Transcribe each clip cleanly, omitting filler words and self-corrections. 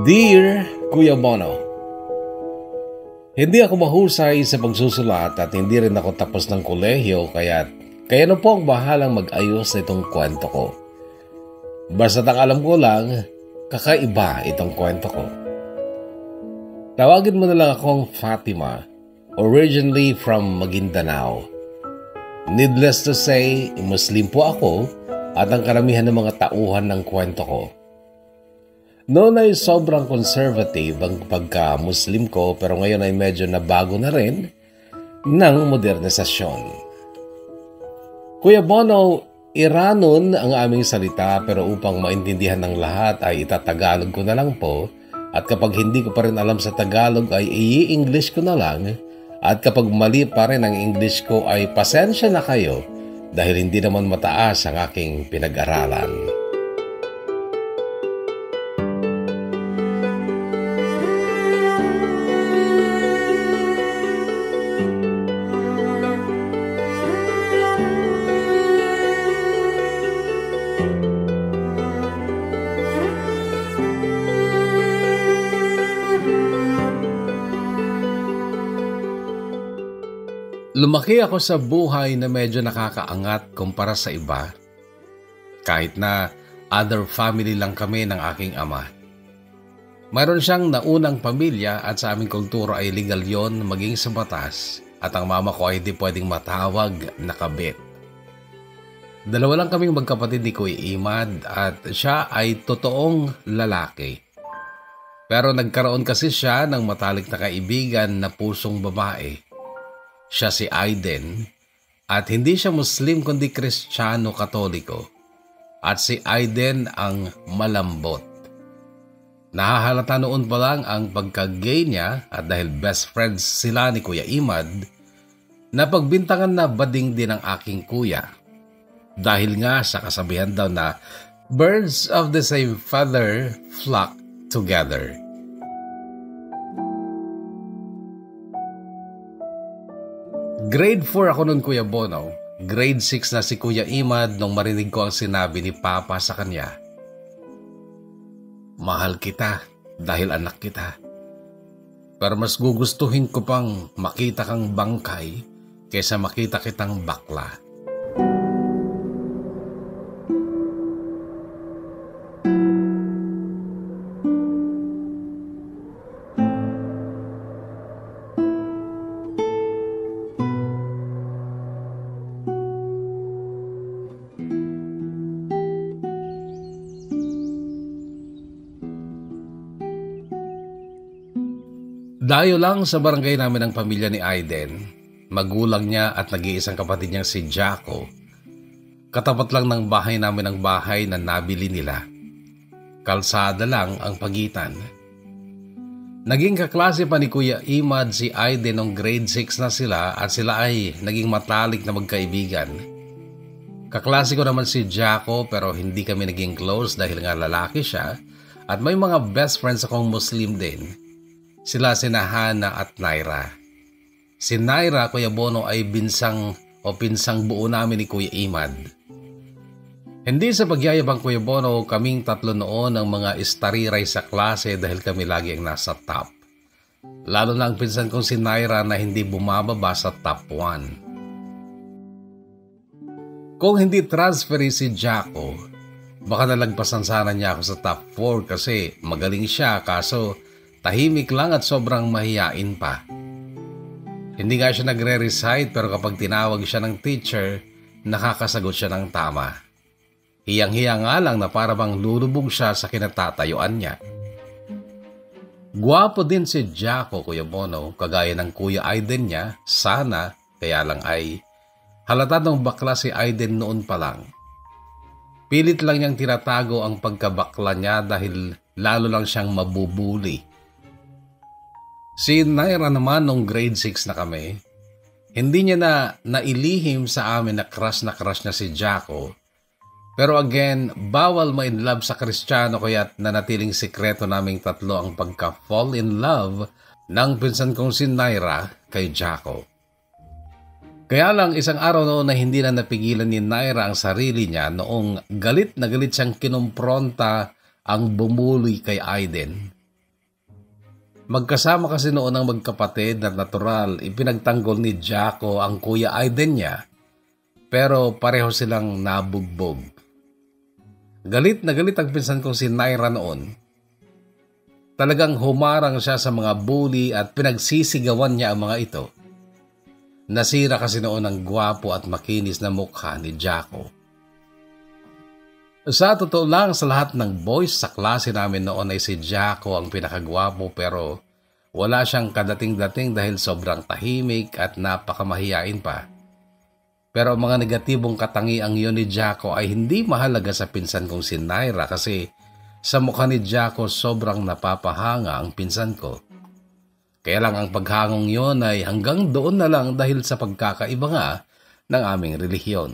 Dear Kuya Bono, hindi ako mahusay sa pagsusulat at hindi rin ako tapos ng kolehiyo kaya na po ang bahalang mag-ayos na itong kwento ko. Basta ang alam ko lang, kakaiba itong kwento ko. Tawagin mo na lang akong Fatima, originally from Maguindanao. Needless to say, Muslim po ako at ang karamihan ng mga tauhan ng kwento ko. Noon ay sobrang conservative ang pagka-Muslim ko pero ngayon ay medyo nabago na rin ng modernisasyon. Kuya Bono, Iranon ang aming salita pero upang maintindihan ng lahat ay itatagalog ko na lang po at kapag hindi ko pa rin alam sa Tagalog ay i-English ko na lang at kapag mali pa rin ang English ko ay pasensya na kayo dahil hindi naman mataas ang aking pinag-aralan. Lumaki ako sa buhay na medyo nakakaangat kumpara sa iba. Kahit na other family lang kami ng aking ama. Mayroon siyang naunang pamilya at sa aming kultura ay legal yon maging sa batas at ang mama ko ay hindi pwedeng matawag na kabit. Dalawa lang kaming magkapatid ni Kuya Imad at siya ay totoong lalaki. Pero nagkaroon kasi siya ng matalik na kaibigan na pusong babae. Siya si Aiden at hindi siya Muslim kundi Kristiyano-Katoliko at si Aiden ang malambot. Nahahalata noon pa lang ang pagka-gay niya at dahil best friends sila ni Kuya Imad, napagbintangan na bading din ang aking kuya. Dahil nga sa kasabihan daw na birds of the same feather flock together. Grade 4 ako nun, Kuya Bono. Grade 6 na si Kuya Imad nung marinig ko ang sinabi ni Papa sa kanya. Mahal kita dahil anak kita. Pero mas gugustuhin ko pang makita kang bangkay kaysa makita kitang bakla. Dayo lang sa barangay namin ang pamilya ni Aiden, magulang niya at nag-iisang kapatid niyang si Jaco. Katapat lang ng bahay namin ang bahay na nabili nila. Kalsada lang ang pagitan. Naging kaklase pa ni Kuya Imad si Aiden noong grade 6 na sila at sila ay naging matalik na magkaibigan. Kaklase ko naman si Jaco pero hindi kami naging close dahil nga lalaki siya at may mga best friends akong Muslim din. Sila sina Hana at Naira. Si Naira, Kuya Bono, ay pinsang buo namin ni Kuya Imad. Hindi sa pagyayabang, Kuya Bono, kaming tatlo noon ang mga istariray sa klase dahil kami lagi ang nasa top. Lalo na ang pinsan kong si Naira na hindi bumababa sa top 1. Kung hindi transferi si Jaco, baka nalagpasan sana niya ako sa top 4 kasi magaling siya kaso tahimik lang at sobrang mahiyain pa. Hindi nga siya nagre-recite pero kapag tinawag siya ng teacher, nakakasagot siya ng tama. Hiyang-hiya nga lang na para bang lulubog siya sa kinatatayuan niya. Gwapo din si Jaco, Kuya Bono, kagaya ng Kuya Aiden niya, sana, kaya lang ay halata ng bakla si Aiden noon pa lang. Pilit lang niyang tinatago ang pagkabakla niya dahil lalo lang siyang mabubuli. Si Naira naman nung grade 6 na kami, hindi niya na nailihim sa amin na crush na si Jaco. Pero again, bawal ma-in love sa Kristiyano kaya't nanatiling sikreto naming tatlo ang pagka-fall in love ng pinsan kong si Naira kay Jaco. Kaya lang isang araw noon na hindi na napigilan ni Naira ang sarili niya noong galit na galit siyang kinumpronta ang bumuli kay Aiden. Magkasama kasi noon ang magkapatid na natural ipinagtanggol ni Jaco ang Kuya Aiden niya, pero pareho silang nabugbog. Galit na galit ang pinsan kong si Naira noon. Talagang humarang siya sa mga bully at pinagsisigawan niya ang mga ito. Nasira kasi noon ang gwapo at makinis na mukha ni Jaco. Sa totoo lang, sa lahat ng boys sa klase namin noon ay si Jaco ang pinakagwapo, pero wala siyang kadating-dating dahil sobrang tahimik at napakamahiyain pa. Pero ang mga negatibong katangiang yun ni Jaco ay hindi mahalaga sa pinsan kong si Naira kasi sa mukha ni Jaco sobrang napapahanga ang pinsan ko. Kaya lang ang paghangong yun ay hanggang doon na lang dahil sa pagkakaiba nga ng aming relihiyon.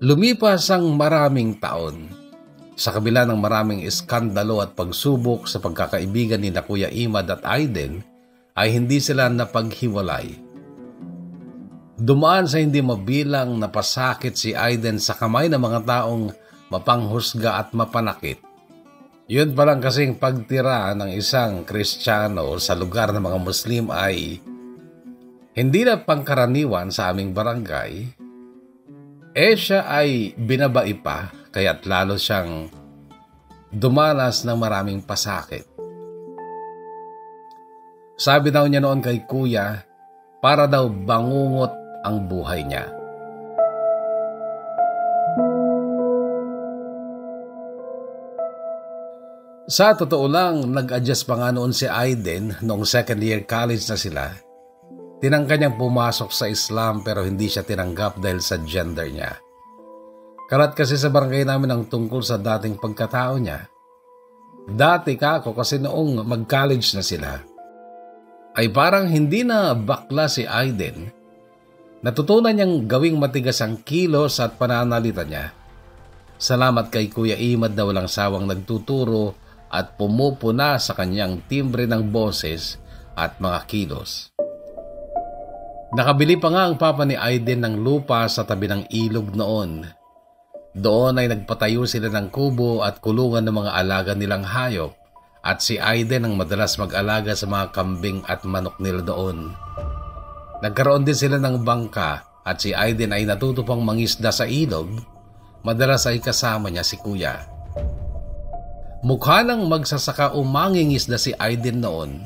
Lumipas ang maraming taon. Sa kabila ng maraming iskandalo at pagsubok sa pagkakaibigan ni na Kuya Imad at Aiden, ay hindi sila napaghiwalay. Dumaan sa hindi mabilang na pasakit si Aiden sa kamay ng mga taong mapanghusga at mapanakit. Yun pa lang kasing pagtira ng isang Kristiyano sa lugar ng mga Muslim ay hindi na pangkaraniwan sa aming barangay. Siya ay binabai pa, kaya't lalo siyang dumanas ng maraming pasakit. Sabi daw niya noon kay Kuya, para daw bangungot ang buhay niya. Sa totoo lang, nag-adjust pa nga noon si Aiden noong second year college na sila. Tinangka niyang pumasok sa Islam pero hindi siya tinanggap dahil sa gender niya. Kalat kasi sa barangay namin ang tungkol sa dating pagkatao niya. Dati kako kasi noong mag-college na sila, ay parang hindi na bakla si Aiden. Natutunan niyang gawing matigas ang kilos at pananalita niya. Salamat kay Kuya Imad na walang sawang nagtuturo at pumupuna sa kanyang timbre ng boses at mga kilos. Nakabili pa nga ang papa ni Aiden ng lupa sa tabi ng ilog noon. Doon ay nagpatayo sila ng kubo at kulungan ng mga alaga nilang hayop, at si Aiden ang madalas mag-alaga sa mga kambing at manok nila doon. Nagkaroon din sila ng bangka at si Aiden ay natutupang mangisda sa ilog. Madalas ay kasama niya si Kuya. Mukha ng magsasaka o mangingisda si Aiden noon.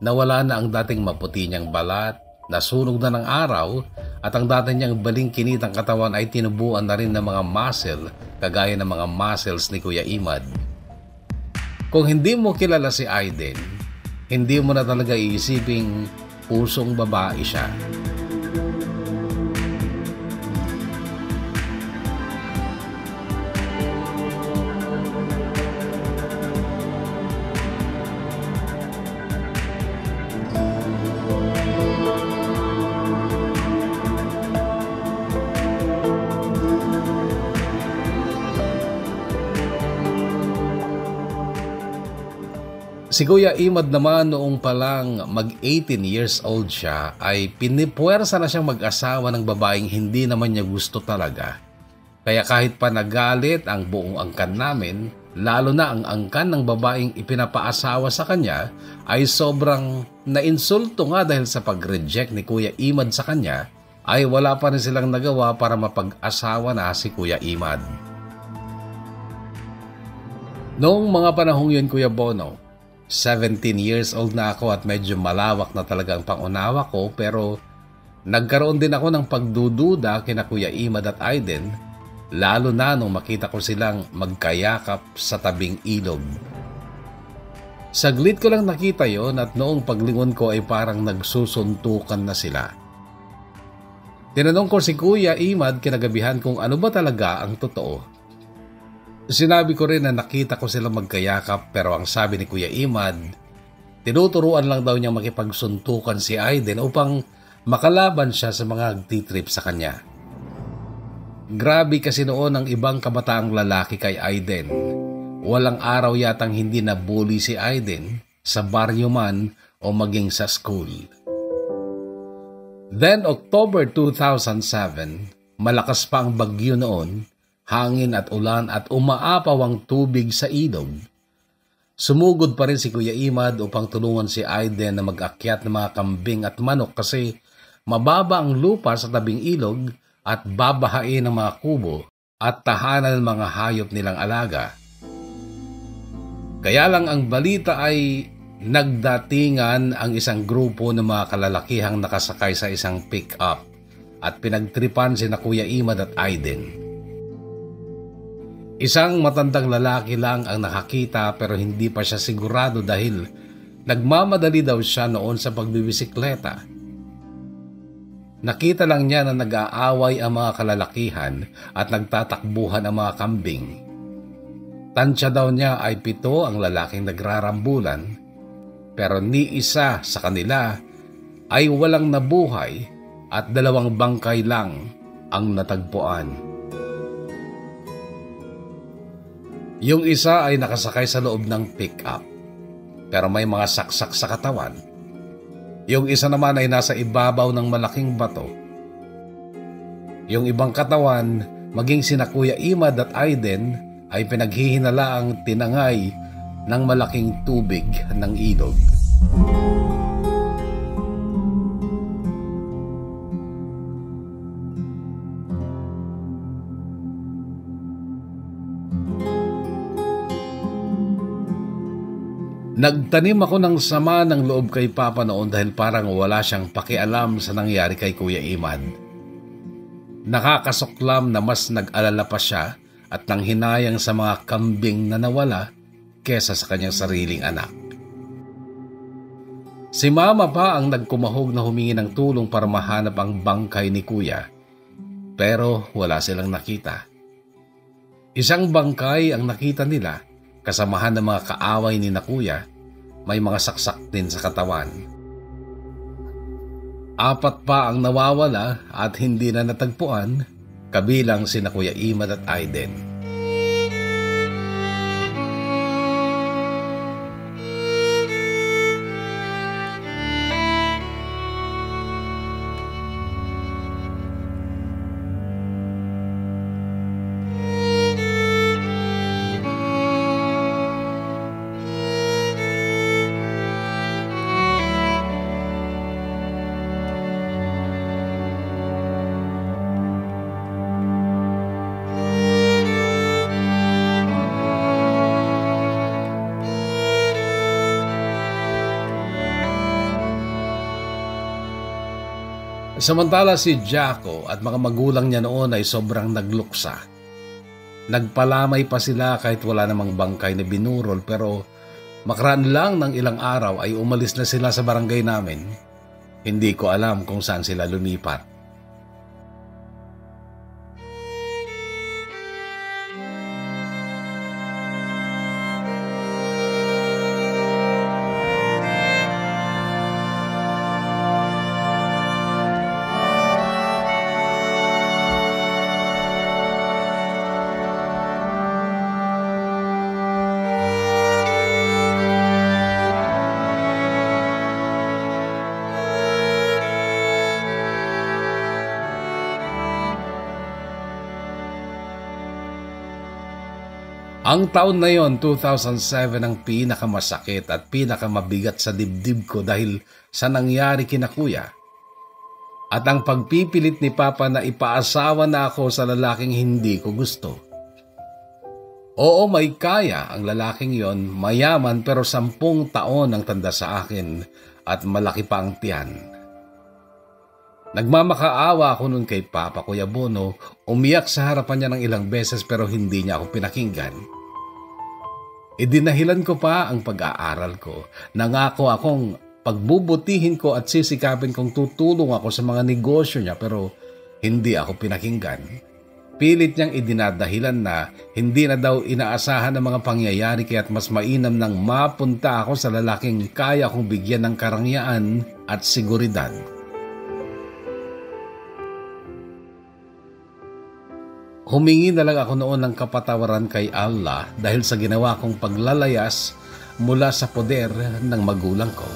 Nawala na ang dating maputi niyang balat, nasunog na ng araw, at ang dati niyang balingkinitang katawan ay tinubuan na rin ng mga muscle kagaya ng mga muscles ni Kuya Imad. Kung hindi mo kilala si Aiden, hindi mo na talaga iisiping pusong babae siya. Si Kuya Imad naman noong palang mag-18 years old siya ay pinipuwersa na siyang mag-asawa ng babaeng hindi naman niya gusto talaga. Kaya kahit pa nagalit ang buong angkan namin, lalo na ang angkan ng babaeng ipinapaasawa sa kanya, ay sobrang nainsulto nga dahil sa pag-reject ni Kuya Imad sa kanya, ay wala pa rin silang nagawa para mapag-asawa na si Kuya Imad. Noong mga panahong yun, Kuya Bono, 17 years old na ako at medyo malawak na talaga ang pangunawa ko, pero nagkaroon din ako ng pagdududa kina Kuya Imad at Aiden, lalo na nung makita ko silang magkayakap sa tabing ilog. Saglit ko lang nakita yon at noong paglingon ko ay parang nagsusuntukan na sila. Tinanong ko si Kuya Imad kinagabihan kung ano ba talaga ang totoo. Sinabi ko rin na nakita ko silang magkayakap, pero ang sabi ni Kuya Imad, tinuturuan lang daw niyang makipagsuntukan si Aiden upang makalaban siya sa mga agtitrip sa kanya. Grabe kasi noon ang ibang kabataang lalaki kay Aiden. Walang araw yatang hindi na bully si Aiden, sa baryo man o maging sa school. Then October 2007, malakas pa ang bagyo noon, hangin at ulan at umaapaw ang tubig sa ilog. Sumugod pa rin si Kuya Imad upang tulungan si Aiden na mag-akyat ng mga kambing at manok kasi mababa ang lupa sa tabing ilog at babahain ng mga kubo at tahanan ng mga hayop nilang alaga. Kaya lang ang balita ay nagdatingan ang isang grupo ng mga kalalakihang nakasakay sa isang pick-up at pinagtripan sina Kuya Imad at Aiden. Isang matandang lalaki lang ang nakakita pero hindi pa siya sigurado dahil nagmamadali daw siya noon sa pagbibisikleta. Nakita lang niya na nag-aaway ang mga kalalakihan at nagtatakbuhan ang mga kambing. Tansya daw niya ay 7 ang lalaking nagrarambulan pero ni isa sa kanila ay walang nabuhay at 2 bangkay lang ang natagpuan. Yung isa ay nakasakay sa loob ng pick-up, pero may mga saksak sa katawan. Yung isa naman ay nasa ibabaw ng malaking bato. Yung ibang katawan, maging sina Kuya Imad at Aiden, ay pinaghihinalaang tinangay ng malaking tubig ng ilog. Nagtanim ako ng sama ng loob kay Papa noon dahil parang wala siyang pakialam sa nangyari kay Kuya Imad. Nakakasuklam na mas nag-alala pa siya at nanghinayang sa mga kambing na nawala kesa sa kanyang sariling anak. Si Mama pa ang nagkumahog na humingi ng tulong para mahanap ang bangkay ni Kuya, pero wala silang nakita. Isang bangkay ang nakita nila, kasamahan ng mga kaaway ni na Kuya, may mga saksak din sa katawan. 4 pa ang nawawala at hindi na natagpuan, kabilang sina Kuya Imad at Aiden. Samantala si Jaco at mga magulang niya noon ay sobrang nagluksa. Nagpalamay pa sila kahit wala namang bangkay na binurol pero makaraan lang ng ilang araw ay umalis na sila sa barangay namin. Hindi ko alam kung saan sila lumipat. Ang taon na yon, 2007, ang pinakamasakit at pinakamabigat sa dibdib ko dahil sa nangyari kina Kuya. At ang pagpipilit ni Papa na ipaasawa na ako sa lalaking hindi ko gusto. Oo, may kaya ang lalaking yon, mayaman pero 10 taon ang tanda sa akin at malaki pa ang tiyan. Nagmamakaawa ako nun kay Papa, Kuya Bono, umiyak sa harapan niya ng ilang beses pero hindi niya ako pinakinggan. Idinahilan ko pa ang pag-aaral ko. Nangako akong pagbubutihin ko at sisikapin kong tutulong ako sa mga negosyo niya pero hindi ako pinakinggan. Pilit niyang idinadahilan na hindi na daw inaasahan ng mga pangyayari kaya't mas mainam nang mapunta ako sa lalaking kaya kong bigyan ng karangyaan at seguridad. Humingi na lang ako noon ng kapatawaran kay Allah dahil sa ginawa kong paglalayas mula sa poder ng magulang ko.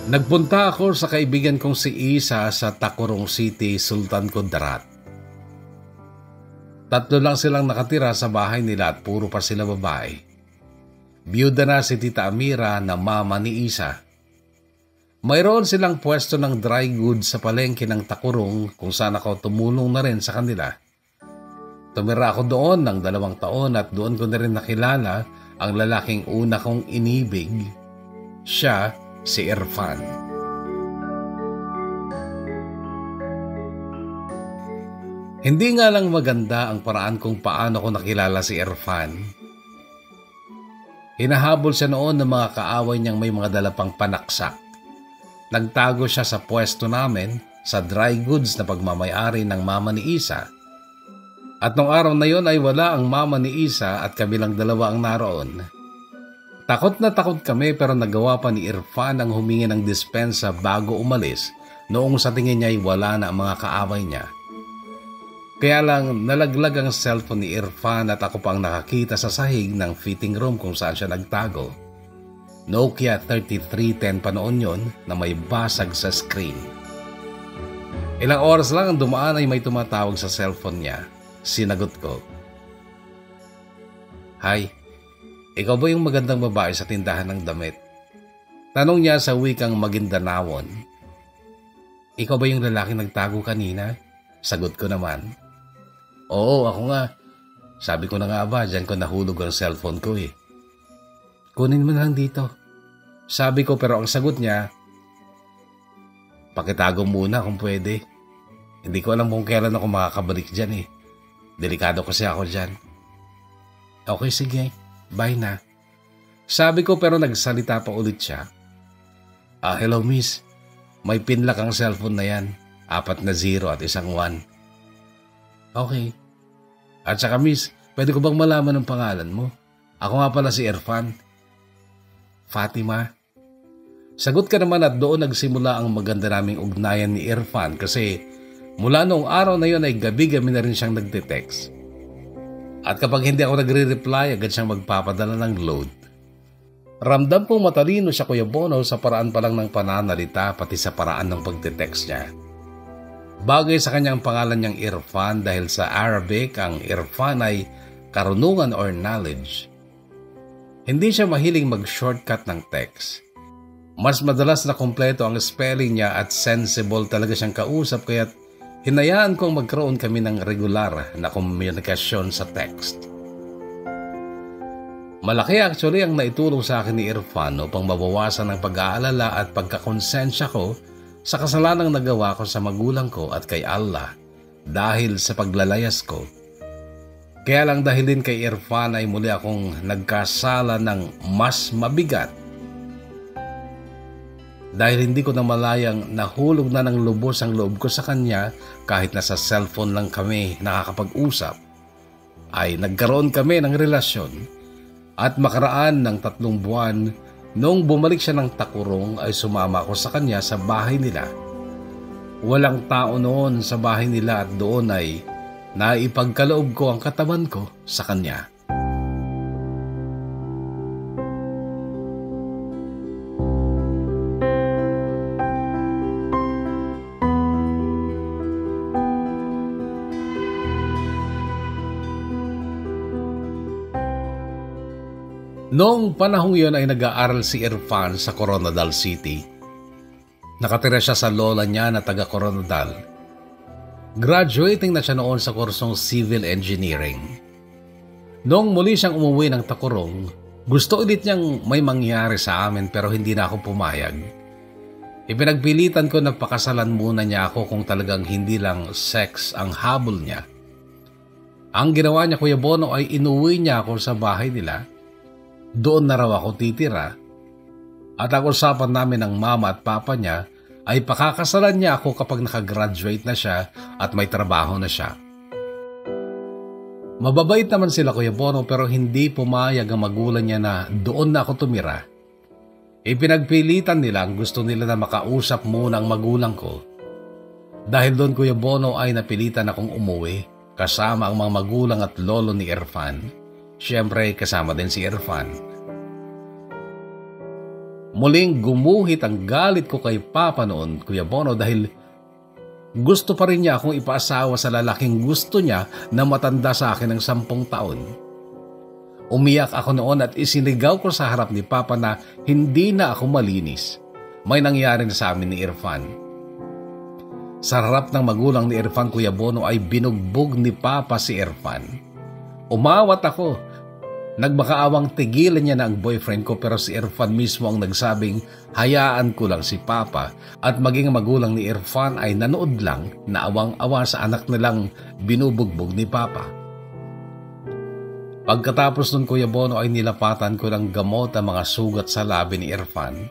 Nagpunta ako sa kaibigan kong si Isa sa Tacorong City, Sultan Kudarat. 3 lang silang nakatira sa bahay nila at puro pa sila babae. Biyuda na si Tita Amira na mama ni Isa. Mayroon silang pwesto ng dry goods sa palengke ng Tacorong kung saan ako tumulong na rin sa kanila. Tumira ako doon ng 2 taon at doon ko na rin nakilala ang lalaking una kong inibig. Siya si Irfan. Hindi nga lang maganda ang paraan kung paano ko nakilala si Irfan. Hinahabol siya noon ng mga kaaway niyang may mga dala pang panaksak. Nagtago siya sa pwesto namin sa dry goods na pagmamayari ng mama ni Isa. At nung araw na yon ay wala ang mama ni Isa at kami lang 2 ang naroon. Takot na takot kami pero nagawa pa ni Irfan ang humingi ng dispensa bago umalis noong sa tingin niya ay wala na ang mga kaaway niya. Kaya lang nalaglag ang cellphone ni Irfan at ako pang nakakita sa sahig ng fitting room kung saan siya nagtago. Nokia 3310 pa noon yon na may basag sa screen. Ilang oras lang ang dumaan ay may tumatawag sa cellphone niya. Sinagot ko. Hi, ikaw ba yung magandang babae sa tindahan ng damit? Tanong niya sa wikang Maguindanawon. Ikaw ba yung lalaki nagtago kanina? Sagot ko naman. Oo, ako nga. Sabi ko na nga ba, dyan ko nahulog ang cellphone ko eh. Kunin mo na lang dito. Sabi ko pero ang sagot niya, pakitago muna kung pwede. Hindi ko alam kung kailan ako makakabalik dyan eh. Delikado kasi ako dyan. Okay, sige. Bye na. Sabi ko pero nagsalita pa ulit siya. Hello miss. May pinlock ang cellphone na yan. 4 na 0 at 1 1. Okay. At saka miss, pwede ko bang malaman ang pangalan mo? Ako nga pala si Irfan. Fatima. Sagot ka naman at doon nagsimula ang maganda naming ugnayan ni Irfan kasi mula noong araw na yon ay gabi-gabi na rin siyang nagte-text. At kapag hindi ako nagre-reply, agad siyang magpapadala ng load. Ramdam kong matalino siya Kuya Bono sa paraan pa lang ng pananalita pati sa paraan ng pagte-text niya. Bagay sa kanyang pangalan niyang Irfan dahil sa Arabic ang Irfan ay karunungan or knowledge. Hindi siya mahiling mag-shortcut ng text. Mas madalas na kompleto ang spelling niya at sensible talaga siyang kausap kaya't hinayaan kong magkaroon kami ng regular na komunikasyon sa text. Malaki actually ang naitulong sa akin ni Irfan upang mabawasan ang pag-aalala at pagkakonsensya ko sa kasalanang nagawa ko sa magulang ko at kay Allah dahil sa paglalayas ko. Kaya lang dahil din kay Irfan ay muli akong nagkasala ng mas mabigat. Dahil hindi ko na malayang nahulog na ng lubos ang loob ko sa kanya kahit nasa cellphone lang kami nakakapag-usap, ay nagkaroon kami ng relasyon at makaraan ng 3 buwan noong bumalik siya ng Tacorong ay sumama ako sa kanya sa bahay nila. Walang tao noon sa bahay nila at doon ay naipagkaloob ko ang katawan ko sa kanya. Noong panahong yon ay nag-aaral si Irfan sa Coronadal City. Nakatira siya sa lola niya na taga Coronadal. Graduating na siya noon sa kursong Civil Engineering. Noong muli siyang umuwi ng Tacorong, gusto ulit niyang may mangyari sa amin pero hindi na ako pumayag. Ipinagpilitan ko na pakasalan muna niya ako kung talagang hindi lang sex ang habol niya. Ang ginawa niya Kuya Bono ay inuwi niya ako sa bahay nila. Doon na raw ako titira at ang usapan namin ng mama at papa niya ay pakakasalan niya ako kapag nakagraduate na siya at may trabaho na siya. Mababait naman sila Kuya Bono pero hindi pumayag ang magulang niya na doon na ako tumira. Ipinagpilitan nila ang gusto nila na makausap muna ang magulang ko. Dahil doon Kuya Bono ay napilitan akong umuwi kasama ang mga magulang at lolo ni Irfan. Siyempre, kasama din si Irfan. Muling gumuhit ang galit ko kay Papa noon, Kuya Bono, dahil gusto pa rin niya akong ipaasawa sa lalaking gusto niya na matanda sa akin ng 10 taon. Umiyak ako noon at isinigaw ko sa harap ni Papa na hindi na ako malinis. May nangyari na sa amin ni Irfan. Sa harap ng magulang ni Irfan, Kuya Bono, ay binugbog ni Papa si Irfan. Umawat ako. Nagbakaawang tigilan niya na ang boyfriend ko, pero si Irfan mismo ang nagsabing hayaan ko lang si Papa, at maging magulang ni Irfan ay nanood lang na awang-awa sa anak nilang binubugbog ni Papa. Pagkatapos nun, Kuya Bono, ay nilapatan ko ng gamot ang mga sugat sa labi ni Irfan.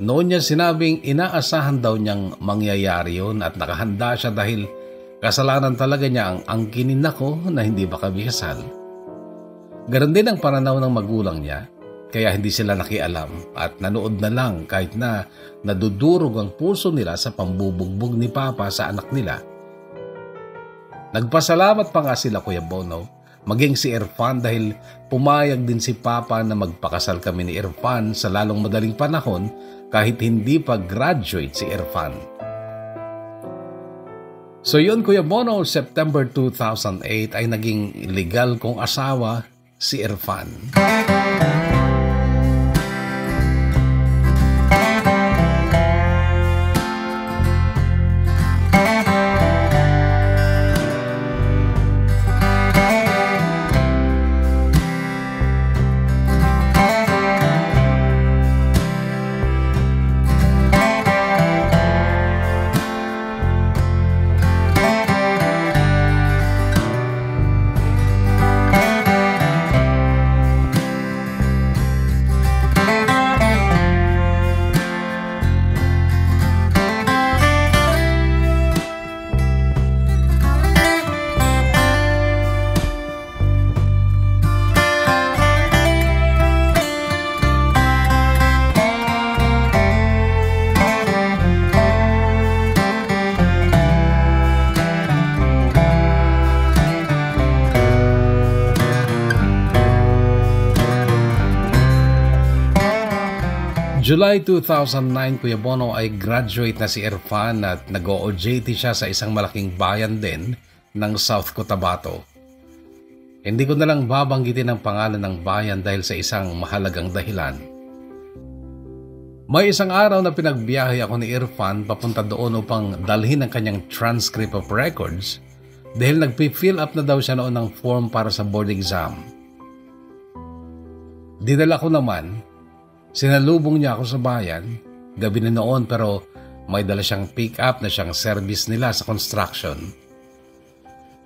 Noon niya sinabing inaasahan daw niyang mangyayari yun at nakahanda siya dahil kasalanan talaga niya ang angkinin ako na hindi ba kami kasal. Ganon din ang pananaw ng magulang niya, kaya hindi sila nakialam at nanood na lang kahit na nadudurog ang puso nila sa pambubugbog ni Papa sa anak nila. Nagpasalamat pa nga sila, Kuya Bono, maging si Irfan, dahil pumayag din si Papa na magpakasal kami ni Irfan sa lalong madaling panahon kahit hindi pa graduate si Irfan. So yun, Kuya Bono, September 2008 ay naging legal kong asawa si Irfan. July 2009, Kuya Bono, ay graduate na si Irfan at nag-OJT siya sa isang malaking bayan din ng South Cotabato. Hindi ko na lang babanggitin ang pangalan ng bayan dahil sa isang mahalagang dahilan. May isang araw na pinagbiyahe ako ni Irfan papunta doon upang dalhin ang kanyang transcript of records dahil nagpi-fill up na daw siya noon ng form para sa board exam. Dinala ko naman. Sinalubong niya ako sa bayan, gabi na noon, pero may dala siyang pick-up na siyang service nila sa construction.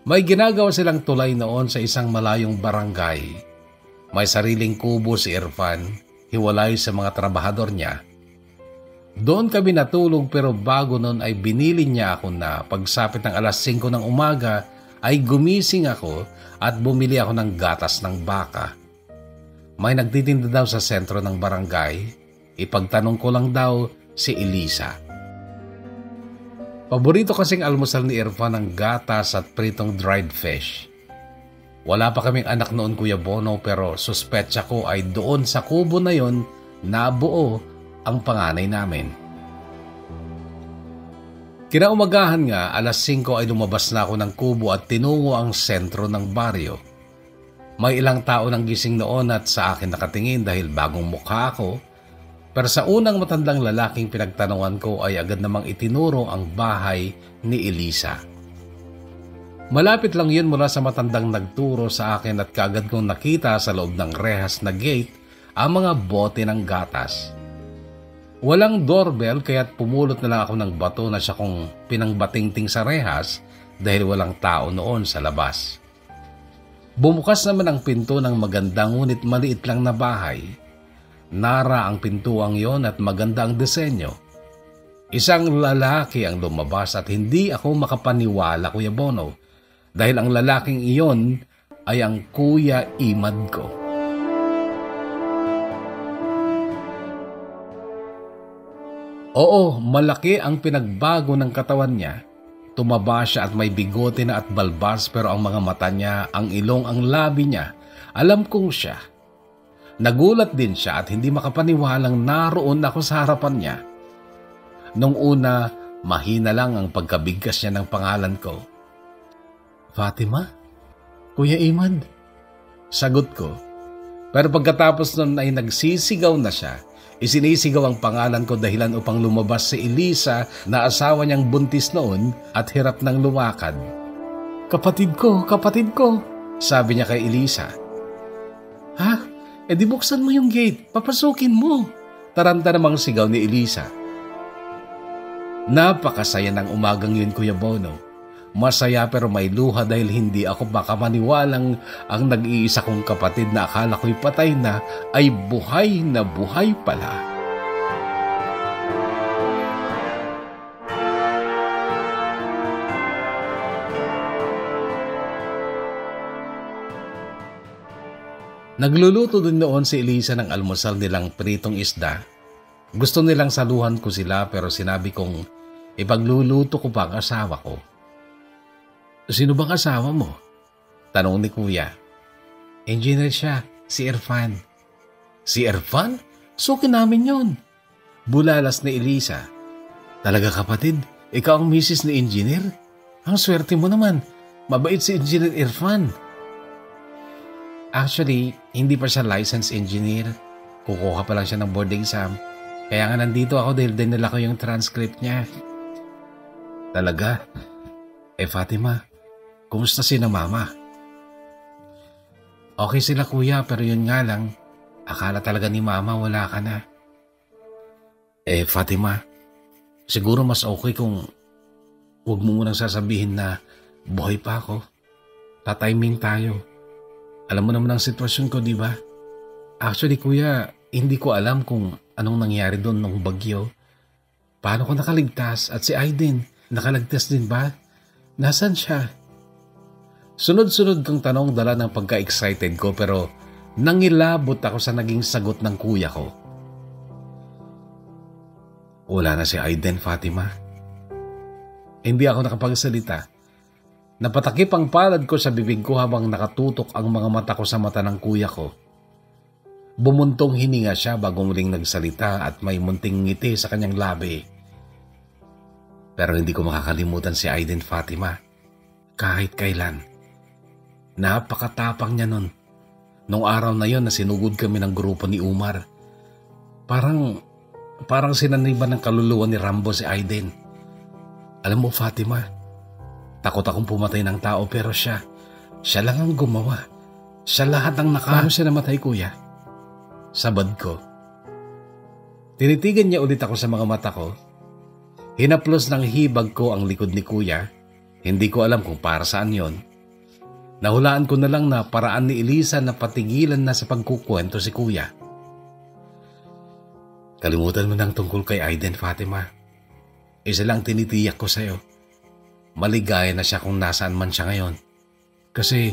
May ginagawa silang tulay noon sa isang malayong barangay. May sariling kubo si Irfan, hiwalay sa mga trabahador niya. Doon kami natulog, pero bago noon ay binili niya ako na pagsapit ng alas 5 ng umaga ay gumising ako at bumili ako ng gatas ng baka. May nagtitinda daw sa sentro ng barangay. Ipagtanong ko lang daw si Elisa. Paborito kasing almusal ni Irfan ang gatas at pritong dried fish. Wala pa kaming anak noon, Kuya Bono, pero suspetsa ko ay doon sa kubo na yon nabuo ang panganay namin. Kinaumagahan nga, alas 5 ay lumabas na ako ng kubo at tinungo ang sentro ng baryo. May ilang tao nang gising noon at sa akin nakatingin dahil bagong mukha ako, pero sa unang matandang lalaking pinagtanungan ko ay agad namang itinuro ang bahay ni Elisa. Malapit lang yun mula sa matandang nagturo sa akin at kaagad kong nakita sa loob ng rehas na gate ang mga bote ng gatas. Walang doorbell kaya't pumulot na lang ako ng bato na siya kong pinangbatingting sa rehas dahil walang tao noon sa labas. Bumukas naman ang pinto ng magandang ngunit maliit lang na bahay. Nara ang pintuang yon at maganda ang disenyo. Isang lalaki ang lumabas at hindi ako makapaniwala, Kuya Bono, dahil ang lalaking iyon ay ang Kuya Imad ko. Oo, malaki ang pinagbago ng katawan niya. Tumaba siya at may bigote na at balbas, pero ang mga mata niya, ang ilong, ang labi niya, alam kong siya. Nagulat din siya at hindi makapaniwalang naroon ako sa harapan niya. Nung una, mahina lang ang pagkabigkas niya ng pangalan ko. Fatima? Kuya Imad? Sagot ko. Pero pagkatapos nun ay nagsisigaw na siya. Isinisigaw ang pangalan ko dahilan upang lumabas si Elisa na asawa niyang buntis noon at hirap ng lumakad. Kapatid ko, sabi niya kay Elisa. Ha? E di buksan mo yung gate, papasukin mo. Taranta namang sigaw ni Elisa. Napakasaya ng umagang yun, Kuya Bono. Masaya pero may luha dahil hindi ako makamaniwalang ang nag-iisa kong kapatid na akala ko'y patay na ay buhay na buhay pala. Nagluluto din noon si Elisa ng almusal nilang pritong isda. Gusto nilang saluhan ko sila pero sinabi kong ipagluluto ko pa ang asawa ko. Sino bang asawa mo? Tanong ni Kuya. Engineer siya, si Irfan. Si Irfan? Suki namin yon. Bulalas ni Elisa. Talaga kapatid, ikaw ang misis ni engineer? Ang swerte mo naman, mabait si Engineer Irfan. Actually, hindi pa siya licensed engineer. Kukuha pa lang siya ng board exam. Kaya nga nandito ako dahil dinala ko yung transcript niya. Talaga? Fatima, kumusta si na mama? Okay sila kuya pero yun nga lang, akala talaga ni mama wala ka na. Fatima, siguro mas okay kung huwag mo munang sasabihin na buhay pa ako. Tatiming tayo. Alam mo naman ang sitwasyon ko, di ba? Actually kuya, hindi ko alam kung anong nangyari doon nung bagyo. Paano ko nakaligtas at si Aiden, nakaligtas din ba? Nasaan siya? Sunod-sunod kang tanong dala ng pagka-excited ko pero nangilabot ako sa naging sagot ng kuya ko. Wala na si Aiden, Fatima. Hindi ako nakapagsalita. Napatakip ang palad ko sa bibig ko habang nakatutok ang mga mata ko sa mata ng kuya ko. Bumuntong hininga siya bago muling nagsalita at may munting ngiti sa kanyang labi. Pero hindi ko makakalimutan si Aiden, Fatima. Kahit kailan. Napakatapang niya nun. Nung araw na yon na sinugod kami ng grupo ni Umar. Parang sinaniban ng kaluluwa ni Rambo si Aiden. Alam mo, Fatima, takot akong pumatay ng tao pero siya lang ang gumawa. Siya lahat ang Paano siya namatay, kuya? Sabad ko. Tinitigan niya ulit ako sa mga mata ko. Hinaplos ng hibag ko ang likod ni kuya. Hindi ko alam kung para saan yon. Nahulaan ko na lang na paraan ni Elisa na patigilan na sa pagkukwento si kuya. Kalimutan mo nang tungkol kay Aiden, Fatima. Isa lang tinitiyak ko sa'yo. Maligaya na siya kung nasaan man siya ngayon. Kasi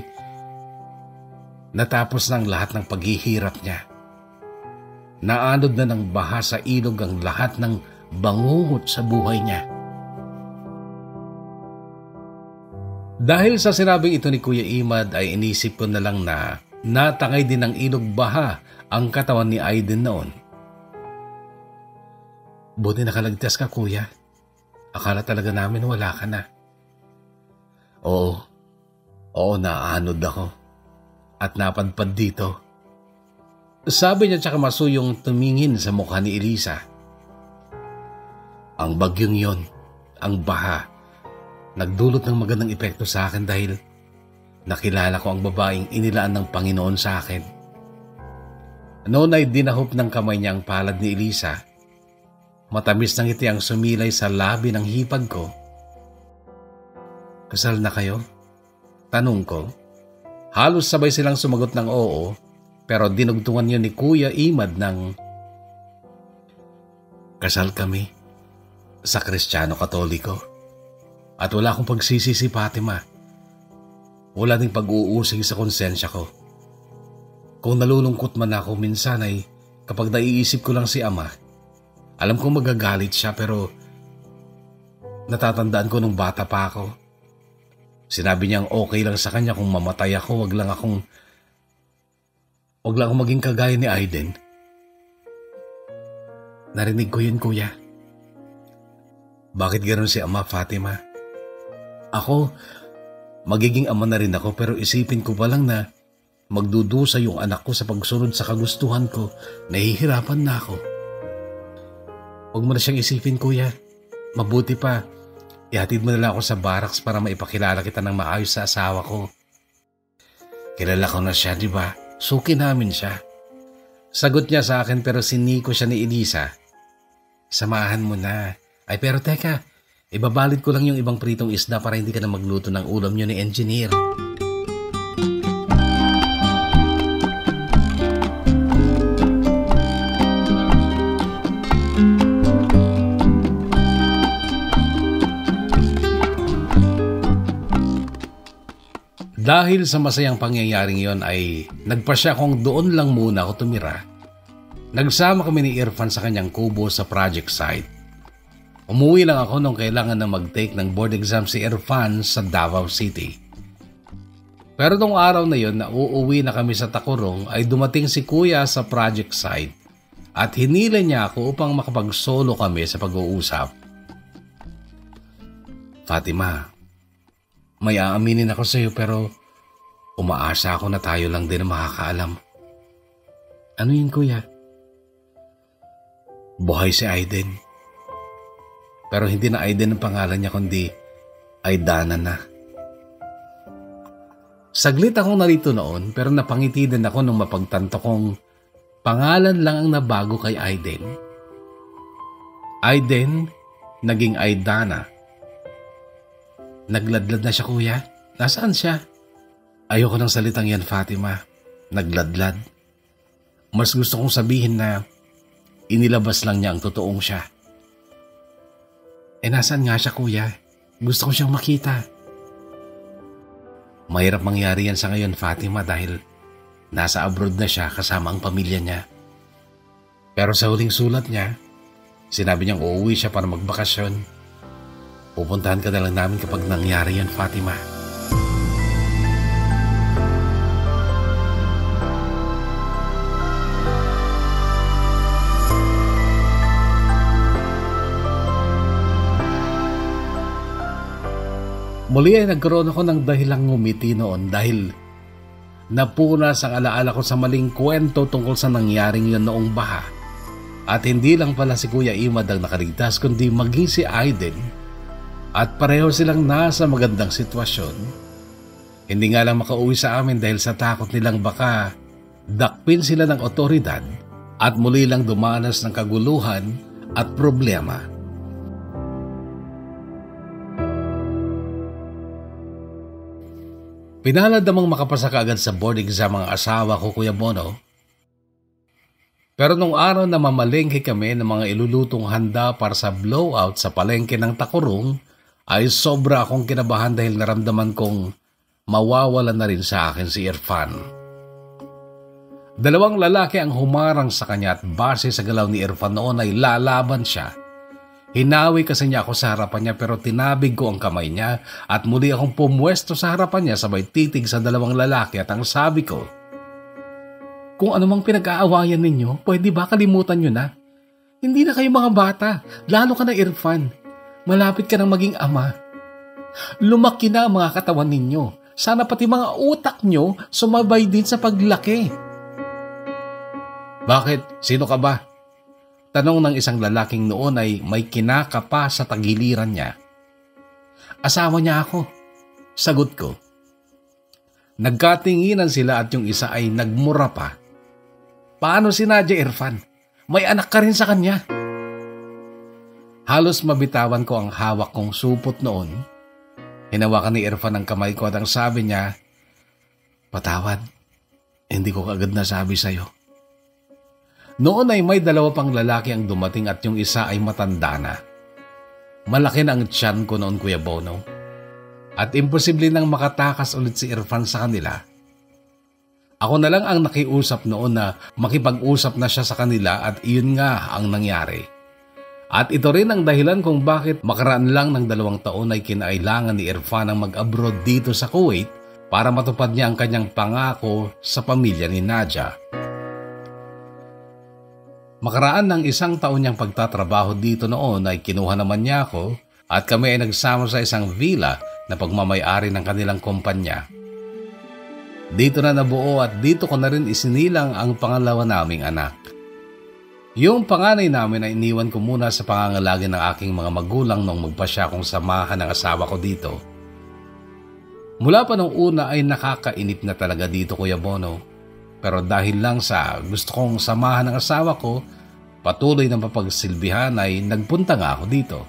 natapos ng lahat ng paghihirap niya. Naanod na ng baha sa ilog ang lahat ng bangungot sa buhay niya. Dahil sa sinabing ito ni Kuya Imad ay inisip ko na lang na natangay din ng ilog baha ang katawan ni Aiden noon. Buti nakalagtas ka, kuya. Akala talaga namin wala ka na. Oo, naanod ako at napadpad dito. Sabi niya tsaka masuyong tumingin sa mukha ni Elisa. Ang bagyong yon, ang baha, nagdulot ng magandang epekto sa akin dahil nakilala ko ang babaeng inilaan ng Panginoon sa akin. Noon ay dinahop ng kamay niya ang palad ni Elisa. Matamis ng ngiti ang sumilay sa labi ng hipag ko. Kasal na kayo? Tanong ko. Halos sabay silang sumagot ng oo, pero dinugtungan yun ni Kuya Imad ng kasal kami sa Kristiyano Katoliko. At wala akong pagsisisi, Fatima. Wala ding pag-uusig sa konsensya ko. Kung nalulungkot man ako minsan ay kapag naiisip ko lang si Ama, alam kong magagalit siya pero natatandaan ko nung bata pa ako. Sinabi niyang okay lang sa kanya kung mamatay ako, wag lang akong Huwag lang akong maging kagaya ni Aiden. Narinig ko yun, kuya. Bakit ganoon si Ama, Fatima? Ako, magiging ama na rin ako pero isipin ko pa lang na magdudusa yung anak ko sa pagsunod sa kagustuhan ko, nahihirapan na ako. Huwag mo na siyang isipin, kuya. Mabuti pa, ihatid mo na lang ako sa barracks para maipakilala kita ng maayos sa asawa ko. Kilala ko na siya, di ba? Suki namin siya. Sagot niya sa akin pero siniko siya ni Elisa. Samahan mo na. Ay pero teka, ibabalid ko lang yung ibang pritong isda para hindi ka na magluto ng ulam niyo ni Engineer. Dahil sa masayang pangyayaring yon ay nagpasya kong doon lang muna ako tumira. Nagsama kami ni Irfan sa kanyang kubo sa project site. Umuwi lang ako nung kailangan na mag-take ng board exam si Irfan sa Davao City. Pero nung araw na yon na uuwi na kami sa Tacorong ay dumating si Kuya sa project site at hinila niya ako upang makapag-solo kami sa pag-uusap. Fatima, may aaminin ako sa iyo pero umaasa ako na tayo lang din ang makakaalam. Ano yun, kuya? Buhay si Aiden. Pero hindi na Aiden ang pangalan niya kundi Aidana na. Saglit akong narito noon pero napangiti din ako nung mapagtanto kong pangalan lang ang nabago kay Aiden. Aiden naging Aidana. Nagladlad na siya, kuya. Nasaan siya? Ayoko ng salitang yan, Fatima. Nagladlad. Mas gusto kong sabihin na inilabas lang niya ang totoong siya. Nasaan nga siya, kuya? Gusto ko siyang makita. Mahirap mangyari yan sa ngayon, Fatima, dahil nasa abroad na siya kasama ang pamilya niya. Pero sa huling sulat niya, sinabi niyang uuwi siya para magbakasyon. Pupuntahan ka na lang namin kapag nangyari yan, Fatima. Muli ay nagkaroon ako ng dahilang ngumiti noon dahil napunas ang alaala ko sa maling kwento tungkol sa nangyaring yun noong baha. At hindi lang pala si Kuya Imad ang nakaligtas kundi maging si Aiden. At pareho silang nasa magandang sitwasyon. Hindi nga lang makauwi sa amin dahil sa takot nilang baka dakpin sila ng otoridad at muli lang dumanas ng kaguluhan at problema. Pinalad namang makapasa kaagad sa board exam ang asawa ko, Kuya Bono. Pero nung araw na mamalengke kami ng mga ilulutong handa para sa blowout sa palengke ng Tacorong, ay sobra akong kinabahan dahil naramdaman kong mawawala na rin sa akin si Irfan. Dalawang lalaki ang humarang sa kanya at base sa galaw ni Irfan noon ay lalaban siya. Hinawi kasi niya ako sa harapan niya pero tinabig ko ang kamay niya at muli akong pumwesto sa harapan niya sabay titig sa dalawang lalaki at ang sabi ko, kung anumang pinag-aawayan ninyo, pwede ba kalimutan nyo na? Hindi na kayo mga bata, lalo ka na Irfan. Malapit ka nang maging ama. Lumaki na ang mga katawan ninyo. Sana pati mga utak nyo sumabay din sa paglaki. Bakit? Sino ka ba? Tanong ng isang lalaking noon ay may kinakapa sa tagiliran niya. Asawa niya ako. Sagot ko. Nagkatinginan sila at yung isa ay nagmura pa. Paano si Nadia, Irfan? May anak ka rin sa kanya. Halos mabitawan ko ang hawak kong supot noon. Hinawakan ni Irfan ang kamay ko at ang sabi niya, patawad, hindi ko kaagad nasabi sa'yo. Noon ay may dalawa pang lalaki ang dumating at yung isa ay matanda na. Malaki na ang tiyan ko noon, Kuya Bono. At imposible nang makatakas ulit si Irfan sa kanila. Ako na lang ang nakiusap noon na makipag-usap na siya sa kanila at iyon nga ang nangyari. At ito rin ang dahilan kung bakit makaraan lang ng 2 taon ay kinailangan ni Irfan ang mag-abroad dito sa Kuwait para matupad niya ang kanyang pangako sa pamilya ni Nadia. Makaraan ng 1 taon niyang pagtatrabaho dito noon ay kinuha naman niya ako at kami ay nagsama sa isang villa na pagmamay-ari ng kanilang kumpanya. Dito na nabuo at dito ko na rin isinilang ang pangalawa naming anak. Yung panganay namin ay iniwan ko muna sa pangangalaga ng aking mga magulang nung magpasya kong samahan ng asawa ko dito. Mula pa nung una ay nakakainip na talaga dito, Kuya Bono. Pero dahil lang sa gusto kong samahan ng asawa ko, patuloy na mapagsilbihan ay nagpunta nga ako dito.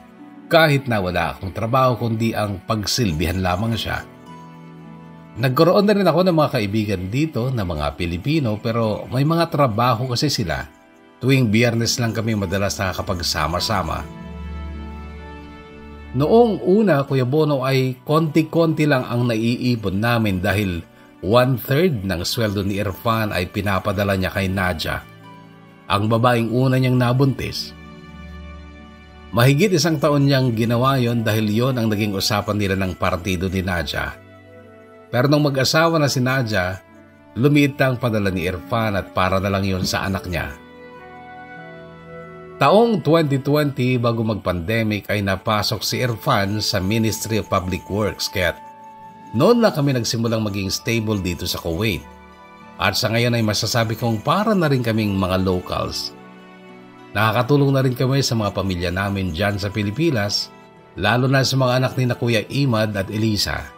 Kahit na wala akong trabaho kundi ang pagsilbihan lamang siya. Nagkaroon na rin ako ng mga kaibigan dito na mga Pilipino pero may mga trabaho kasi sila. Tuwing Biyernes lang kami madalas nakakapagsama-sama. Noong una, Kuya Bono, ay konti-konti lang ang naiipon namin dahil 1/3 ng sweldo ni Irfan ay pinapadala niya kay Nadia, ang babaeng una niyang nabuntis. Mahigit 1 taon niyang ginawa yon dahil yon ang naging usapan nila ng partido ni Nadia. Pero nung mag-asawa na si Nadia, lumiit na ang padala ni Irfan at para na lang yon sa anak niya. Taong 2020 bago mag-pandemic ay napasok si Irfan sa Ministry of Public Works kaya noon lang kami nagsimulang maging stable dito sa Kuwait. At sa ngayon ay masasabi kong para na rin kaming mga locals. Nakakatulong na rin kami sa mga pamilya namin dyan sa Pilipinas, lalo na sa mga anak ni na Kuya Imad at Elisa.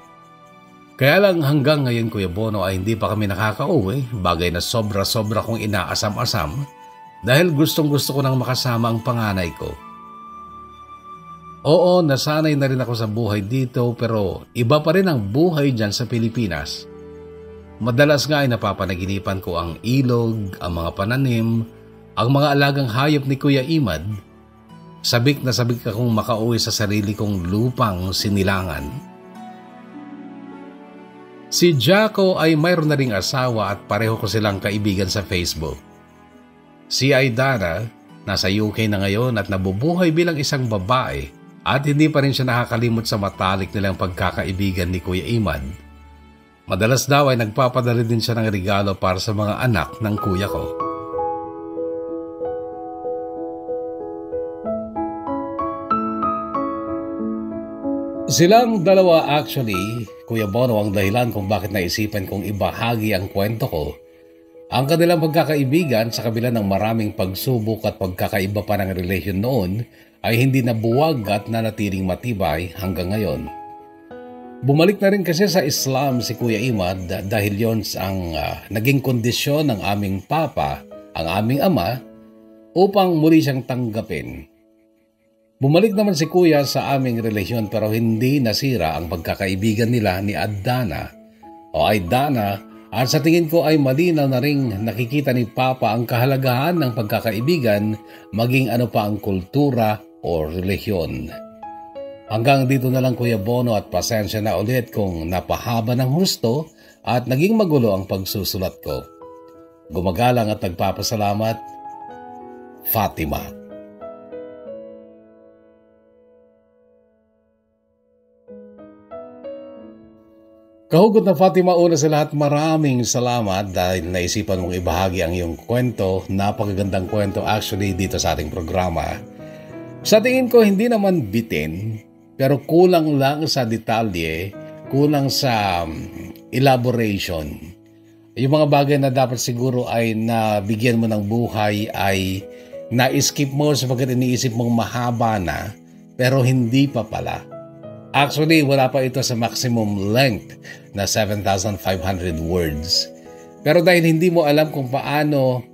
Kaya lang hanggang ngayon, Kuya Bono, ay hindi pa kami nakakauwi, bagay na sobra-sobra kong inaasam-asam dahil gustong-gusto ko nang makasama ang panganay ko. Oo, nasanay na rin ako sa buhay dito pero iba pa rin ang buhay dyan sa Pilipinas. Madalas nga ay napapanaginipan ko ang ilog, ang mga pananim, ang mga alagang hayop ni Kuya Imad. Sabik na sabik akong makauwi sa sarili kong lupang sinilangan. Si Jaco ay mayroon na ring asawa at pareho ko silang kaibigan sa Facebook. Si Aidana, nasa UK na ngayon at nabubuhay bilang isang babae at hindi pa rin siya nakakalimot sa matalik nilang pagkakaibigan ni Kuya Imad. Madalas daw ay nagpapadala din siya ng regalo para sa mga anak ng kuya ko. Silang dalawa actually, Kuya Bono, ang dahilan kung bakit naisipan kong ibahagi ang kwento ko. Ang kanilang pagkakaibigan sa kabila ng maraming pagsubok at pagkakaiba pa ng relasyon noon ay hindi nabuwag at nanatiling matibay hanggang ngayon. Bumalik na rin kasi sa Islam si Kuya Imad dahil yon ang naging kondisyon ng aming papa, ang aming ama, upang muli siyang tanggapin. Bumalik naman si Kuya sa aming relasyon pero hindi nasira ang pagkakaibigan nila ni Aidana at sa tingin ko ay malinaw na ring nakikita ni Papa ang kahalagahan ng pagkakaibigan maging ano pa ang kultura o relihiyon. Hanggang dito na lang, Kuya Bono, at pasensya na ulit kung napahaba ng husto at naging magulo ang pagsusulat ko. Gumagalang at nagpapasalamat, Fatima. Kahugot na Fatima, una sa lahat maraming salamat dahil naisipan mong ibahagi ang iyong kwento. Napakagandang kwento actually dito sa ating programa. Sa tingin ko hindi naman bitin pero kulang lang sa detalye, kulang sa elaboration. Yung mga bagay na dapat siguro ay nabigyan mo ng buhay ay na-skip mo sapagkat iniisip mong mahaba na pero hindi pa pala. Actually, wala pa ito sa maximum length na 7,500 words. Pero dahil hindi mo alam kung paano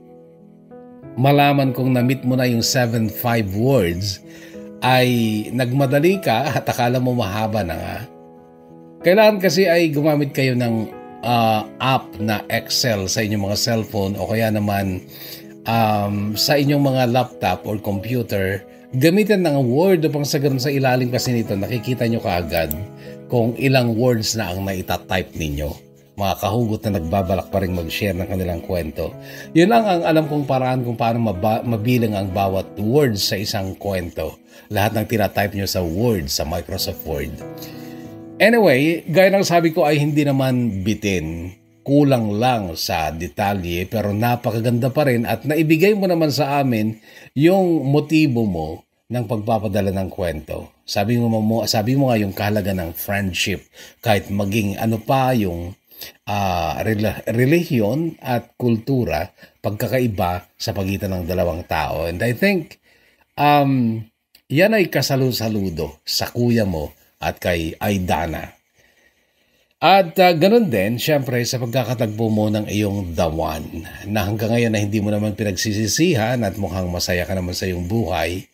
malaman kung na-meet mo na yung 7,500 words, ay nagmadali ka at akala mo mahaba na nga. Kailangan kasi ay gumamit kayo ng app na Excel sa inyong mga cellphone o kaya naman sa inyong mga laptop or computer. Gamitin ng Word upang sa ganun sa ilalim kasi nito nakikita nyo kaagad kung ilang words na ang naitatype ninyo. Mga kahugot na nagbabalak pa rin mag-share ng kanilang kwento. Yun lang ang alam kong paraan kung paano mabilang ang bawat words sa isang kwento. Lahat ng tinatype nyo sa Word, sa Microsoft Word. Anyway, gaya ng sabi ko ay hindi naman bitin. Kulang lang sa detalye pero napakaganda pa rin at naibigay mo naman sa amin yung motibo mo ng pagpapadala ng kwento. Sabi mo nga yung kahalaga ng friendship kahit maging ano pa yung relihiyon at kultura, pagkakaiba sa pagitan ng dalawang tao. And I think yan ay kasalu-saludo sa kuya mo at kay Aidana. At ganun din, syempre, sa pagkakatagpo mo ng iyong the one na hanggang ngayon na hindi mo naman pinagsisisihan at mukhang masaya ka naman sa iyong buhay.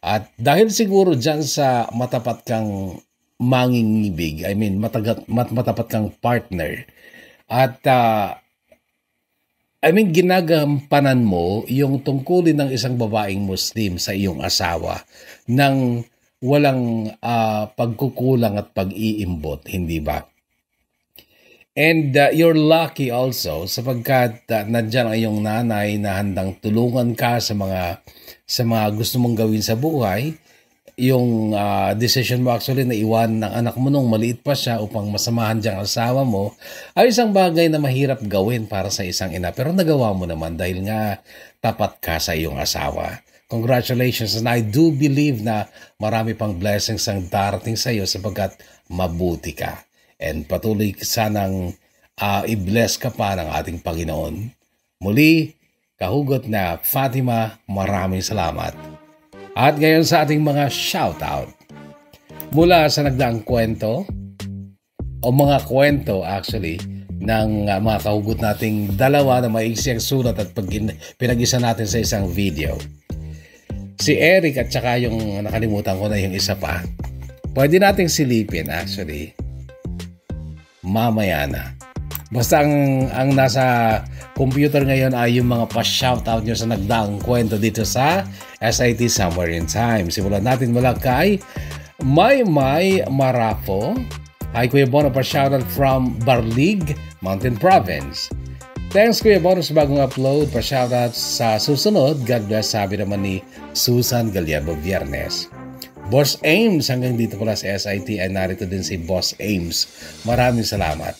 At dahil siguro dyan sa matapat kang mangingibig, matapat kang partner, at ginagampanan mo yung tungkulin ng isang babaeng Muslim sa iyong asawa ng walang pagkukulang at pag-iimbot, hindi ba? And you're lucky also sapagkat nandiyan ang iyong nanay na handang tulungan ka sa mga gusto mong gawin sa buhay. Yung decision mo actually na iwan ng anak mo nung maliit pa siya upang masamahan diyang asawa mo ay isang bagay na mahirap gawin para sa isang ina. Pero nagawa mo naman dahil nga tapat ka sa iyong asawa. Congratulations, and I do believe na marami pang blessings ang darating sa iyo sapagkat mabuti ka. And patuloy sanang i-bless ka pa ng ating Panginoon. Muli, kahugot na Fatima, maraming salamat. At ngayon sa ating mga shoutout. Mula sa nagdaang kwento, o mga kwento actually, ng mga kahugot nating dalawa na maiksi ang sulat at pinag-isa natin sa isang video. Si Eric at saka yung nakalimutan ko na yung isa pa. Pwede nating silipin actually. Mamaya na. Basta ang nasa computer ngayon ay yung mga pa-shoutout nyo sa nagdaang kwento dito sa SIT Somewhere in Time. Simulan natin mula kay Maymay Marafo. Hi Kuya Bono, pa-shoutout from Barlig, Mountain Province. Thanks Kuya Bono sa bagong upload. Pa-shoutout sa susunod. God bless, sabi naman ni Susan Galiabo Viernes. Boss Ames, hanggang dito pala sa SIT ay narito din si Boss Ames. Maraming salamat.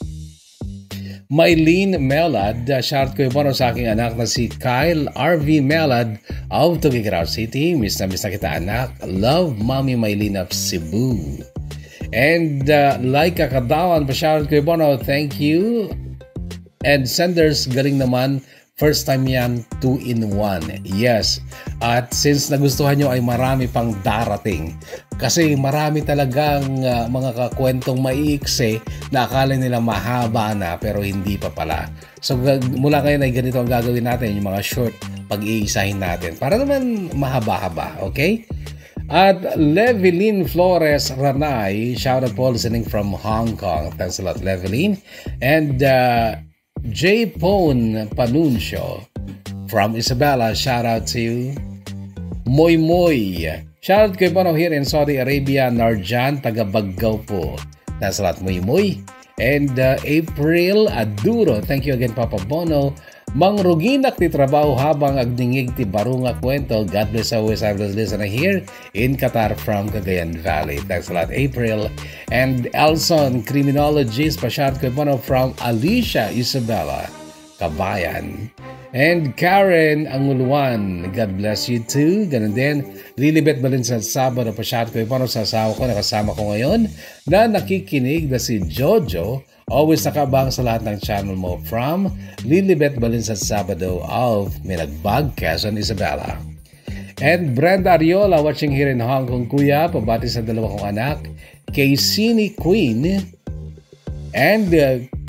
Mylene Melad, shout ko yung sa aking anak na si Kyle R.V. Melad of Tugigaraw City. Miss na kita anak. Love Mommy Mylene of Cebu. And Laika Kadawan, pa-shout ko yung thank you. And Senders, galing naman. First time yan, 2-in-1. Yes. At since nagustuhan nyo ay marami pang darating. Kasi marami talagang mga kakwentong maiiksi na akala nila mahaba na pero hindi pa pala. So mula ngayon ay ganito ang gagawin natin, yung mga short pag-iisahin natin. Para naman mahaba-haba, okay? At Levelyn Flores Ranay, shout out po listening from Hong Kong. Thanks a lot, Levelyn. And J. Pone Panuncio from Isabela, shout out to you. Moy Moy, shout out kay Bono here in Saudi Arabia. Narjan, taga Baggaw po. Nasa lahat Moy Moy. And April Aduro, thank you again Papa Bono. Mang ruginak ti trabaho habang agdingig ti barunga kwento. God bless always. I was listening here in Qatar from Cagayan Valley. Thanks a lot, April. And Elson, criminologist, pa-shout ko po from Alicia Isabela, Kabayan. And Karen Anguluan, God bless you too. Ganun din, Lilibet Balin sa Sabado, pa-shout ko po sa asawa ko, nakasama ko ngayon, na nakikinig na si Jojo. Always nakabang sa lahat ng channel mo from Lilibet Balin sa Sabado of Minagbag, Quezon, Isabela. And Brenda Ariola watching here in Hong Kong, Kuya. Pabati sa dalawa kong anak, Casey Queen and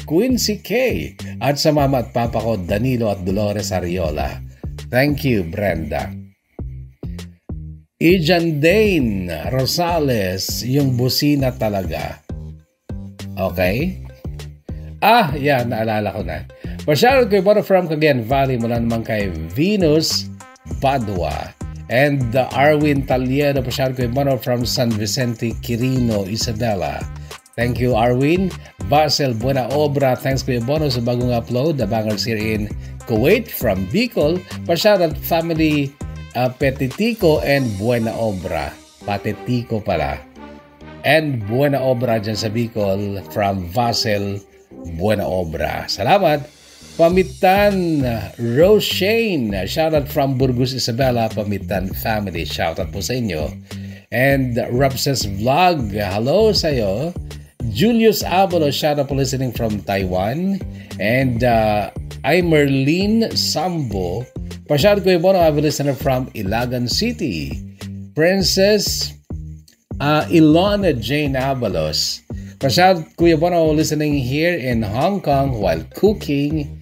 Quincy K. At sa mama at papa ko, Danilo at Dolores Ariola. Thank you, Brenda. Ijan Dane Rosales, yung busina talaga. Okay? Yeah, naalala ko na. Pa-shoutout ko yung from Cagayan Valley mula naman kay Venus Padua. And Arwin Taliedo, pa-shoutout ko yung from San Vicente, Quirino, Isabela. Thank you, Arwin. Basel Buena Obra, thanks ko yung sa bagong upload. The Bangers here in Kuwait from Bicol. Pa-shoutout family Petitico and Buena Obra. Patetico pala. and Buena Obra dyan sa Bicol from Vasel Buena Obra. Salamat. Pamitan Rose Shane, shoutout from Burgos Isabela, Pamitan family, shoutout po sa inyo. And Rapses Vlog, hello sa'yo. Julius Abolo, shoutout po listening from Taiwan. And I'm Merlin Sambo, pa-shoutout ko yung I have a listener from Ilagan City. Princess Ilona Jane Abalos. Pa-shoutout Kuya Bono listening here in Hong Kong while cooking.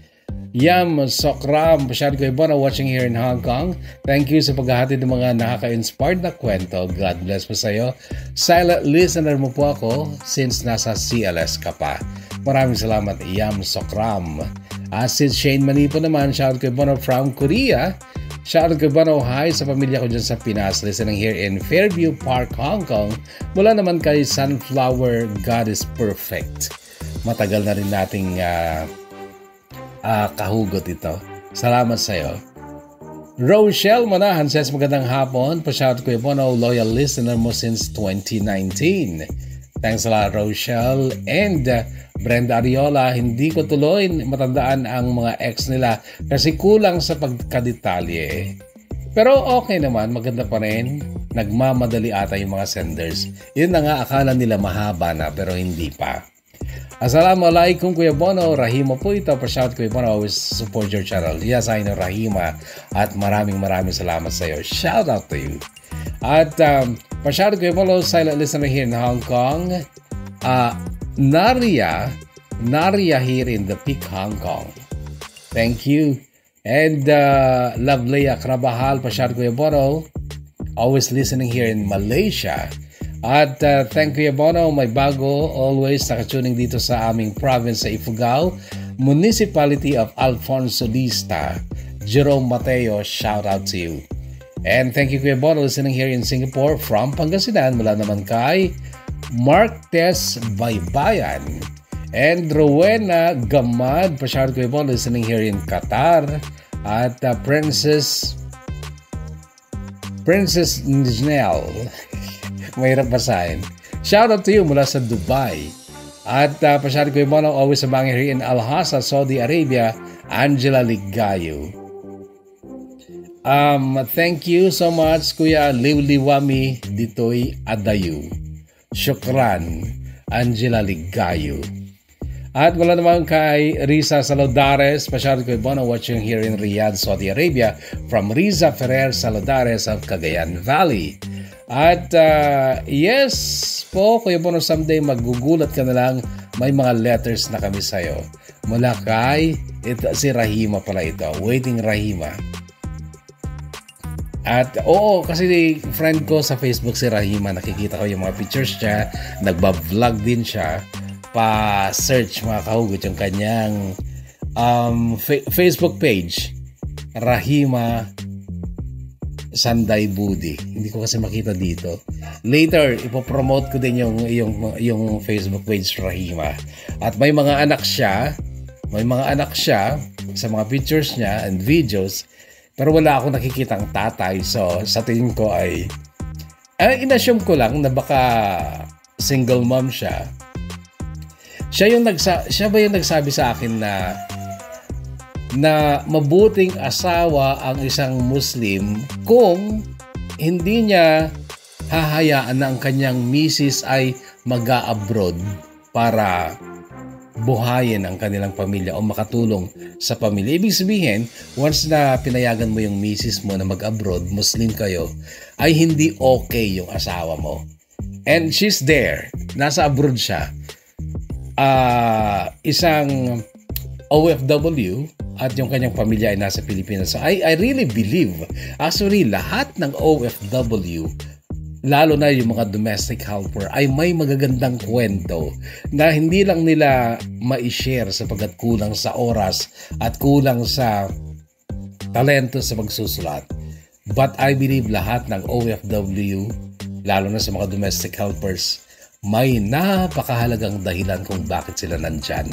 Yam Sokram, pa-shoutout Kuya Bono watching here in Hong Kong. Thank you sa paghahatid ng mga nakaka-inspired na kwento. God bless po sa iyo. Silent listener mo po ako since nasa CLS ka pa. Maraming salamat, Yam Sokram. Si Shane Manipo naman, shoutout Kuya Bono from Korea. Shoutout kay Bono, hi sa pamilya ko dyan sa Pinas, listening here in Fairview Park, Hong Kong. Mula naman kay Sunflower, God is Perfect. Matagal na rin nating kahugot ito. Salamat sa iyo. Rochelle Manahan says magandang hapon. Pa-shoutout kay Bono, loyal listener mo since 2019. Thanks a lot, Rochelle. And Brenda Ariola, hindi ko tuloy matandaan ang mga ex nila kasi kulang sa pagkadetalye. Pero okay naman, maganda pa rin. Nagmamadali ata yung mga senders. Yun na nga, akala nila mahaba na pero hindi pa. Assalamualaikum Kuya Bono, Rahima po ito. Pa-shout Kuya Bono, always support your channel. Yes, I know Rahima. At maraming salamat sa iyo. Shout out to you. At pa-shout Kuya Bono, silent listener here in Hong Kong. Naria here in the Peak, Hong Kong. Thank you. And Lovely Akrabahal, pa-shout Kuya Bono, always listening here in Malaysia. At thank you Kuya Bono, may bago, always nakatuning dito sa aming province sa Ifugao, Municipality of Alfonso Lista. Jerome Mateo, shout out to you. And thank you Kuya Bono, listening here in Singapore from Pangasinan, mula naman kay Mark Tess Baybayan. And Rowena Gamad, pa-shout Kuya Bono, listening here in Qatar. At Princess Nijnel, mahirap basahin. Shout out to you mula sa Dubai. At pa-shout Kuya Bono, always abang here in Al-Hasa, Saudi Arabia, Angela Ligayo. Thank you so much Kuya Liwliwami Ditoy Adayu. Shukran, Angela Ligayo. At wala naman kay Riza Salodares, pa-shout Kuya Bono, watching here in Riyadh, Saudi Arabia, from Riza Ferrer Salodares of Cagayan Valley. At yes po, Kuya Bono, someday magugulat ka na lang, may mga letters na kami sa'yo. Mula kay, si Rahima pala ito, Waiting Rahima. At oo, kasi friend ko sa Facebook si Rahima, nakikita ko yung mga pictures niya, nagba-vlog din siya, pa-search mga kahugot yung kanyang Facebook page, Rahima Sanday Budi. Hindi ko kasi makita dito. Later, ipopromote ko din yung Facebook page Rahima. At may mga anak siya sa mga pictures niya and videos, pero wala akong nakikitang tatay. So, sa tingin ko ay inassume ko lang na baka single mom siya. Siya ba yung nagsabi sa akin na mabuting asawa ang isang Muslim kung hindi niya hahayaan na ang kanyang misis ay mag-a-abroad para buhayin ang kanilang pamilya o makatulong sa pamilya. Ibig sabihin, once na pinayagan mo yung misis mo na mag-abroad, Muslim kayo, ay hindi okay yung asawa mo. And she's there. Nasa abroad siya. Isang OFW at yung kanyang pamilya ay nasa Pilipinas. So I really believe, actually lahat ng OFW, lalo na yung mga domestic helper, ay may magagandang kwento na hindi lang nila ma-share sapagkat kulang sa oras at kulang sa talento sa pagsusulat. But I believe lahat ng OFW, lalo na sa mga domestic helpers, may napakahalagang dahilan kung bakit sila nandyan.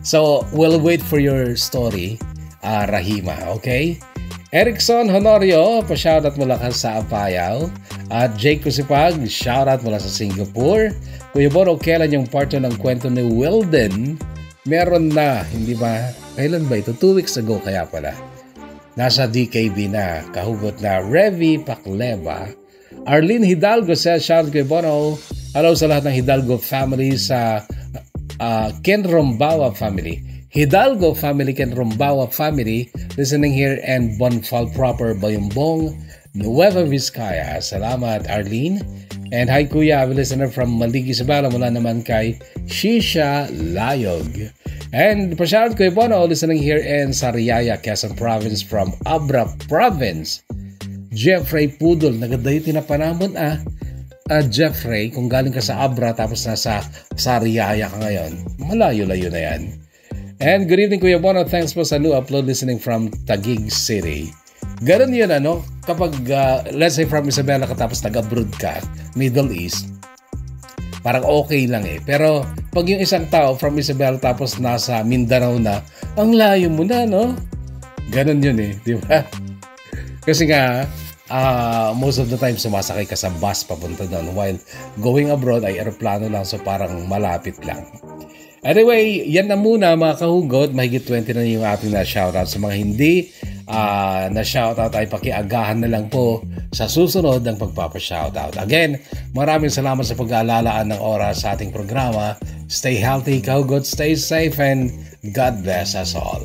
So, we'll wait for your story, Rahima, okay? Erickson Honorio, pa-shoutout mula ka sa Apayao. At Jake Kusipag, shoutout mula sa Singapore. Kuya Bono, kailan yung part ng kwento ni Wilden? Meron na, hindi ba? Kailan ba ito? 2 weeks ago kaya pala. Nasa DKB na, kahugot na Revi Pakleva. Arlene Hidalgo says, shoutout Kuya Bono. Hello sa lahat ng Hidalgo family sa Ken Rombawa family. Hidalgo family, Ken Rombawa family, listening here and Bonfal proper, Bayumbong, Nueva Vizcaya. Salamat, Arlene. And hi, Kuya, a listener from Maligi, Sabala, mula naman kay Shisha Layog. And pa-shoutout Kuya Bono, listening here in Sariaya, Quezon Province from Abra Province. Jeffrey Pudol, nagadayo tinapanamon Jeffrey, kung galing ka sa Abra tapos nasa Sariaya ka ngayon, malayo-layo na yan. And good evening Kuya Bono, thanks po sa new upload listening from Taguig City. Ganun yun kapag let's say from Isabela ka tapos nag-abroad ka, Middle East, parang okay lang Pero pag yung isang tao from Isabela tapos nasa Mindanao na, ang layo mo na, no? Ganun yun di ba? Kasi nga, most of the time sumasakay ka sa bus papunta doon, while going abroad ay aeroplano lang, so parang malapit lang. Anyway, yan na muna mga kahugot. Mahigit 20 na yung ating na-shoutout. Sa mga hindi na-shoutout ay pakiagahan na lang po sa susunod ng pagpapa-shoutout. Again, maraming salamat sa pag-aalalaan ng oras sa ating programa. Stay healthy, kahugot, stay safe, and God bless us all.